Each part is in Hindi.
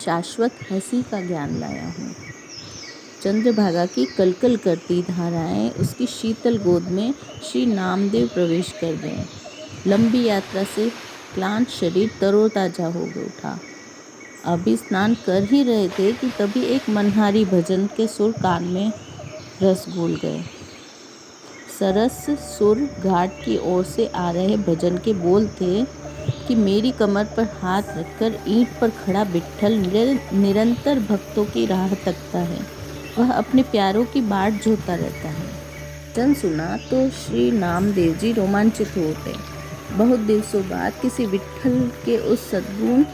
शाश्वत हंसी का ज्ञान लाया हूँ। चंद्रभागा की कलकल करती धाराएं उसकी शीतल गोद में श्री नामदेव प्रवेश कर गए। लंबी यात्रा से क्लांत शरीर तरोताजा हो उठा। अभी स्नान कर ही रहे थे कि तभी एक मनहारी भजन के सुर कान में रस घोल गए। सरस सुर घाट की ओर से आ रहे भजन के बोल थे कि मेरी कमर पर हाथ रखकर ईंट पर खड़ा विट्ठल निरंतर भक्तों की राह तकता है। वह अपने प्यारों की बाट जोता रहता है। भजन सुना तो श्री नामदेव जी रोमांचित हो उठे। बहुत दिवसों बाद किसी विट्ठल के उस सद्गुण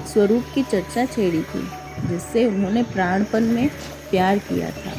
स्वरूप की चर्चा छेड़ी थी जिससे उन्होंने प्राणपन में प्यार किया था।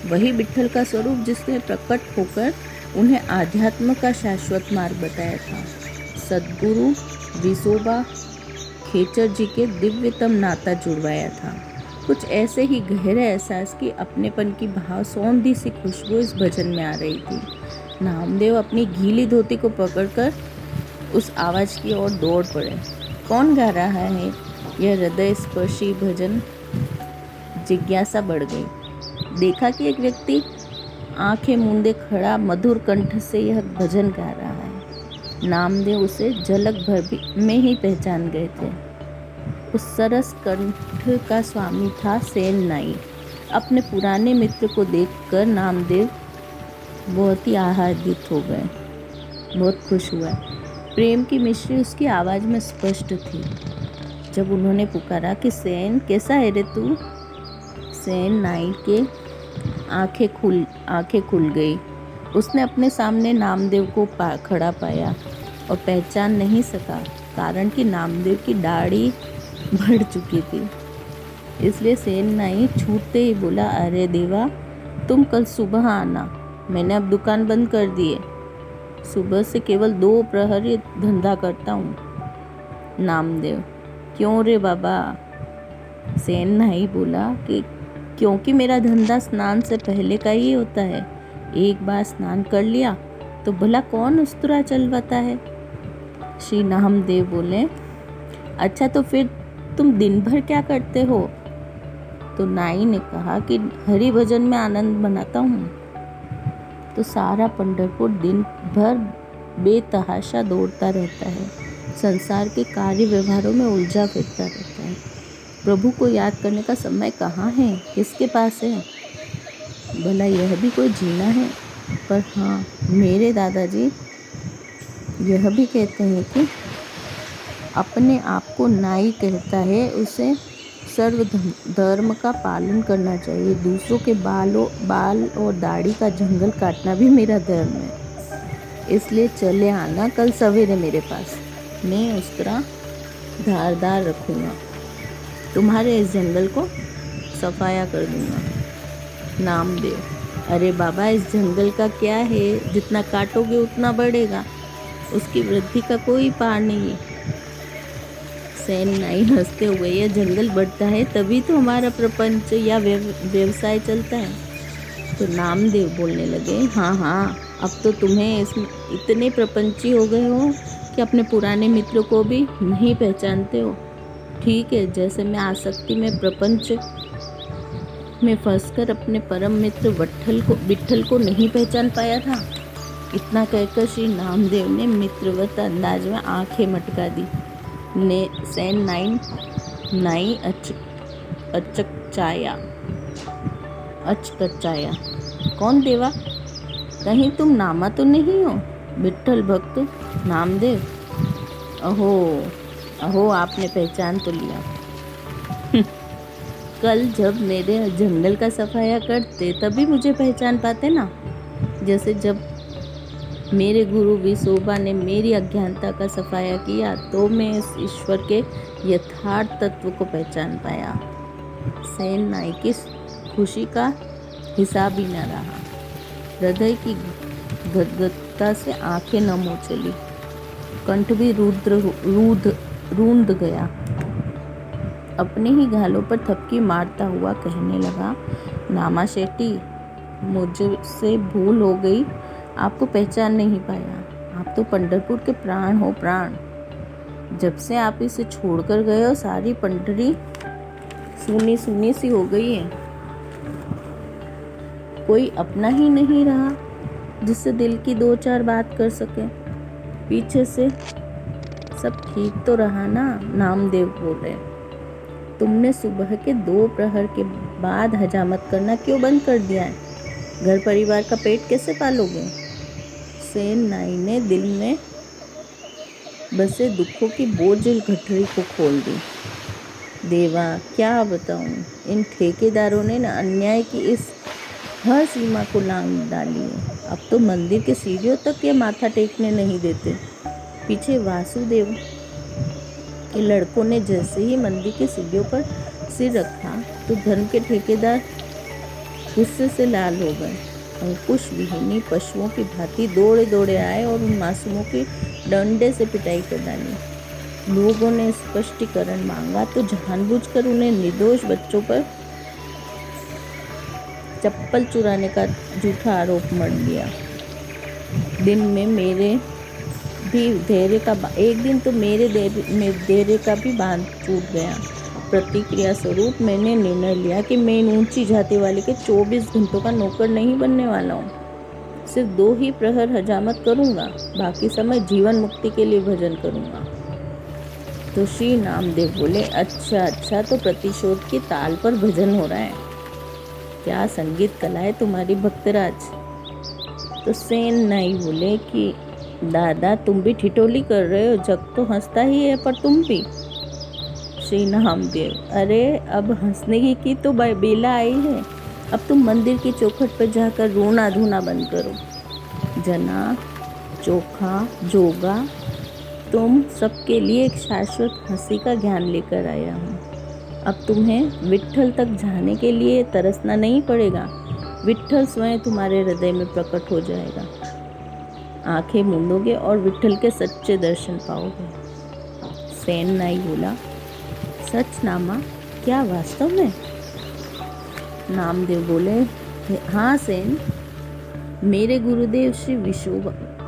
वही विट्ठल का स्वरूप जिसने प्रकट होकर उन्हें आध्यात्म का शाश्वत मार्ग बताया था। सद्गुरु विसोबा खेचर जी के दिव्यतम नाता जुड़वाया था। कुछ ऐसे ही गहरे एहसास की अपनेपन की भाव सौंधी सी खुशबू इस भजन में आ रही थी। नामदेव अपनी गीली धोती को पकड़कर उस आवाज की ओर दौड़ पड़े। कौन गा रहा है यह हृदय स्पर्शी भजन? जिज्ञासा बढ़ गई। देखा कि एक व्यक्ति आंखें मूंदे खड़ा मधुर कंठ से यह भजन गा रहा है। नामदेव उसे झलक भर में ही पहचान गए थे। उस सरस कंठ का स्वामी था सेन नाई। अपने पुराने मित्र को देखकर नामदेव बहुत ही आह्लादित हो गए, बहुत खुश हुआ। प्रेम की मिश्री उसकी आवाज में स्पष्ट थी। जब उन्होंने पुकारा कि सेन, कैसा है रे तू? सेन नाई के आंखें खुल गई। उसने अपने सामने नामदेव को खड़ा पाया और पहचान नहीं सका, कारण कि नामदेव की दाढ़ी बढ़ चुकी थी। इसलिए सेन नाई छूटते ही बोला, अरे देवा, तुम कल सुबह आना, मैंने अब दुकान बंद कर दी है। सुबह से केवल 2 प्रहर ही धंधा करता हूँ। नामदेव, क्यों रे बाबा? सेन नाई बोला कि क्योंकि मेरा धंधा स्नान से पहले का ही होता है। एक बार स्नान कर लिया तो भला कौन उस्तरा चलवाता है। श्री नामदेव बोले, अच्छा तो फिर तुम दिन भर क्या करते हो? तो नाई ने कहा कि हरि भजन में आनंद मनाता हूँ। तो सारा पंढरपुर दिन भर बेतहाशा दौड़ता रहता है, संसार के कार्य व्यवहारों में उलझा फिरता रहता है। प्रभु को याद करने का समय कहाँ है, किसके पास है? भला यह भी कोई जीना है? पर हाँ, मेरे दादाजी यह भी कहते हैं कि अपने आप को नाई कहता है उसे सर्व धर्म का पालन करना चाहिए। दूसरों के बाल और दाढ़ी का जंगल काटना भी मेरा धर्म है। इसलिए चले आना कल सवेरे मेरे पास, मैं उस तरह धारदार रखूँगा, तुम्हारे इस जंगल को सफाया कर दूँगा। नामदेव, अरे बाबा, इस जंगल का क्या है, जितना काटोगे उतना बढ़ेगा, उसकी वृद्धि का कोई पार नहीं है। सेन नाई हंसते हुए, यह जंगल बढ़ता है तभी तो हमारा प्रपंच या व्यवसाय चलता है। तो नामदेव बोलने लगे, हाँ हाँ, अब तो तुम्हें इसमें इतने प्रपंची हो गए हो कि अपने पुराने मित्रों को भी नहीं पहचानते हो। ठीक है, जैसे मैं आसक्ति में प्रपंच में फंसकर अपने परम मित्र विट्ठल को नहीं पहचान पाया था। इतना कहकर श्री नामदेव ने मित्रवत अंदाज में आंखें मटका दी। सेन नाई अचकचाया। कौन देवा, कहीं तुम नामा तो नहीं हो? विट्ठल भक्त नामदेव। अहो, आपने पहचान तो लिया। कल जब मेरे जंगल का सफाया करते तभी मुझे पहचान पाते ना। जैसे जब मेरे गुरु विसोबा ने मेरी अज्ञानता का सफाया किया तो मैं इस ईश्वर के यथार्थ तत्व को पहचान पाया। सेन नाई की खुशी का हिसाब ही न रहा। हृदय की गदगदता से आंखें नम हो चली, कंठ भी रूंध गया। अपने ही गालों पर थपकी मारता हुआ कहने लगा, नामा शेट्टी, मुझसे भूल हो गई, आपको पहचान नहीं पाया। आप तो पंढरपुर के प्राण हो, प्राण। जब से आप इसे छोड़कर गए हो, सारी पंढरी सूनी सूनी सी हो गई है। कोई अपना ही नहीं रहा जिससे दिल की दो चार बात कर सके। पीछे से सब ठीक तो रहा ना? नामदेव बोले। तुमने सुबह के 2 प्रहर के बाद हजामत करना क्यों बंद कर दिया है? घर परिवार का पेट कैसे पालोगे? सेन नाई ने दिल में बसे दुखों की बोझिल गठरी को खोल दी। देवा, क्या बताऊं, इन ठेकेदारों ने न अन्याय की इस हर सीमा को लांघ डाली है। अब तो मंदिर के सीढ़ियों तक ये माथा टेकने नहीं देते। पीछे वासुदेव के लड़कों ने जैसे ही मंदिर की सीढ़ियों पर सिर रखा तो धर्म के ठेकेदार गुस्से से लाल हो गए। अंकुश विहीनी पशुओं की भांति दौड़े दौड़े आए और उन मासूमों की डंडे से पिटाई कर डाली। लोगों ने स्पष्टीकरण मांगा तो जानबूझकर उन्हें निर्दोष बच्चों पर चप्पल चुराने का झूठा आरोप मढ़ दिया। दिन में मेरे भी धैर्य का एक दिन तो मेरे धैर्य का भी बांध टूट गया। प्रतिक्रिया स्वरूप मैंने निर्णय लिया कि मैं इन ऊंची जाति वाले के 24 घंटों का नौकर नहीं बनने वाला हूँ। सिर्फ 2 ही प्रहर हजामत करूँगा, बाकी समय जीवन मुक्ति के लिए भजन करूँगा। तो श्री नामदेव बोले, अच्छा, तो प्रतिशोध की ताल पर भजन हो रहा है। क्या संगीत कला है तुम्हारी भक्तराज। तो सेन नाई बोले कि दादा, तुम भी ठिठोली कर रहे हो, जग तो हंसता ही है पर तुम भी। श्री नामदेव, अरे अब हंसने की तो बेला आई है। अब तुम मंदिर की चौखट पर जाकर रोना धोना बंद करो। जना, चोखा, जोगा, तुम सबके लिए एक शाश्वत हंसी का ज्ञान लेकर आया हूँ। अब तुम्हें विट्ठल तक जाने के लिए तरसना नहीं पड़ेगा। विट्ठल स्वयं तुम्हारे हृदय में प्रकट हो जाएगा। आंखें मूंदोगे और विट्ठल के सच्चे दर्शन पाओगे। सेन नाई बोला, सच नामा, क्या वास्तव में? नामदेव बोले, हाँ सेन, मेरे गुरुदेव श्री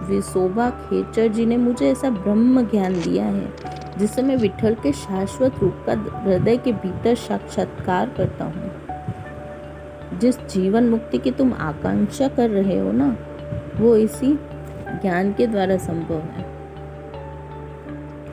विसोबा खेचर जी ने मुझे ऐसा ब्रह्म ज्ञान दिया है जिससे मैं विट्ठल के शाश्वत रूप का हृदय के भीतर साक्षात्कार करता हूँ। जिस जीवन मुक्ति की तुम आकांक्षा कर रहे हो ना, वो इसी ज्ञान के द्वारा संभव है।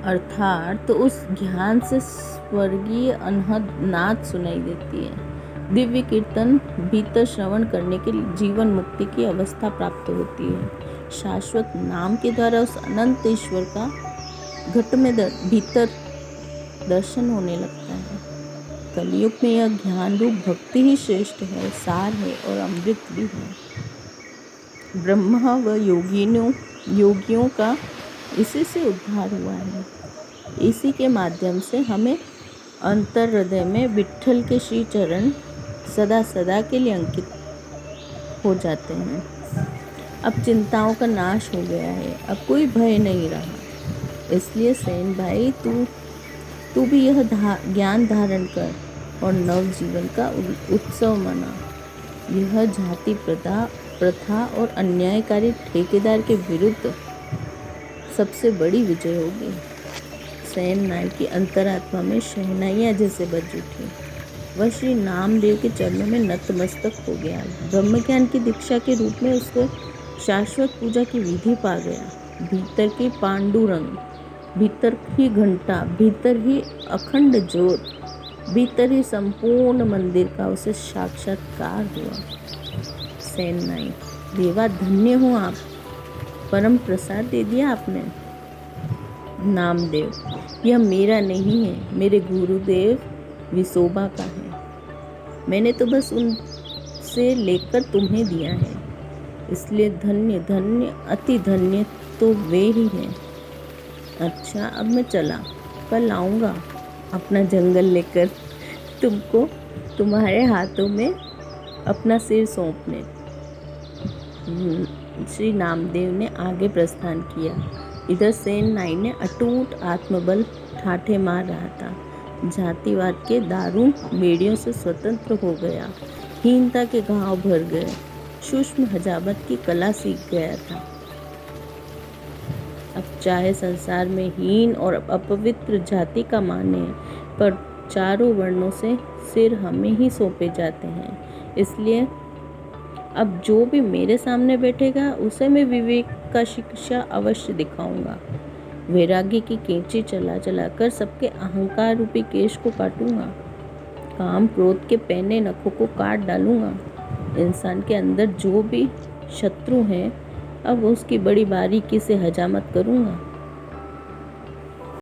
अर्थात तो उस ज्ञान से स्वर्गीय अनहद नाद सुनाई देती है। दिव्य कीर्तन भीतर श्रवण करने के लिए जीवन मुक्ति की अवस्था प्राप्त होती है। शाश्वत नाम के द्वारा उस अनंत ईश्वर का घट में भीतर दर्शन होने लगता है। कलयुग में यह ज्ञान रूप भक्ति ही श्रेष्ठ है, सार है और अमृत भी है। ब्रह्मा व योगियों का इसी से उद्धार हुआ है। इसी के माध्यम से हमें अंतर हृदय में विट्ठल के श्री चरण सदा सदा के लिए अंकित हो जाते हैं। अब चिंताओं का नाश हो गया है, अब कोई भय नहीं रहा। इसलिए सेन भाई, तू भी यह ज्ञान धारण कर और नव जीवन का उत्सव मना। यह जाति प्रथा और अन्यायकारी ठेकेदार के विरुद्ध सबसे बड़ी विजय होगी। सेन नाई की अंतरात्मा में शहनाइयाँ जैसे बज उठी। वह श्री नामदेव के चरणों में नतमस्तक हो गया। ब्रह्म ज्ञान की दीक्षा के रूप में उसको शाश्वत पूजा की विधि पा गया। भीतर की पांडुरंग, भीतर ही घंटा, भीतर ही अखंड ज्योत, भीतर ही संपूर्ण मंदिर का उसे साक्षात्कार हुआ। सेन नाई, देवा धन्य हो आप, परम प्रसाद दे दिया आपने। नामदेव, यह मेरा नहीं है, मेरे गुरुदेव विसोबा का है। मैंने तो बस उनसे लेकर तुम्हें दिया है, इसलिए धन्य धन्य अति धन्य तो वे ही हैं। अच्छा, अब मैं चला, कल आऊँगा अपना जंगल लेकर तुमको तुम्हारे हाथों में अपना सिर सौंपने। श्री नामदेव ने आगे प्रस्थान किया। इधर सेन नाई ने अटूट आत्मबल ठाठे मार रहा था। जातिवाद के दारुण बेड़ियों से स्वतंत्र हो गया। हीनता के घाव भर गए। सूक्ष्म हजामत की कला सीख गया था। अब चाहे संसार में हीन और अपवित्र जाति का माने, पर चारों वर्णों से सिर हमें ही सौंपे जाते हैं। इसलिए अब जो भी मेरे सामने बैठेगा उसे मैं विवेक का शिक्षा अवश्य दिखाऊंगा। वैराग्य की कैंची चला चला कर सबके अहंकार रूपी केश को काटूंगा। काम क्रोध के पैने नखों को काट डालूंगा। इंसान के अंदर जो भी शत्रु हैं अब उसकी बड़ी बारीकी से हजामत करूंगा।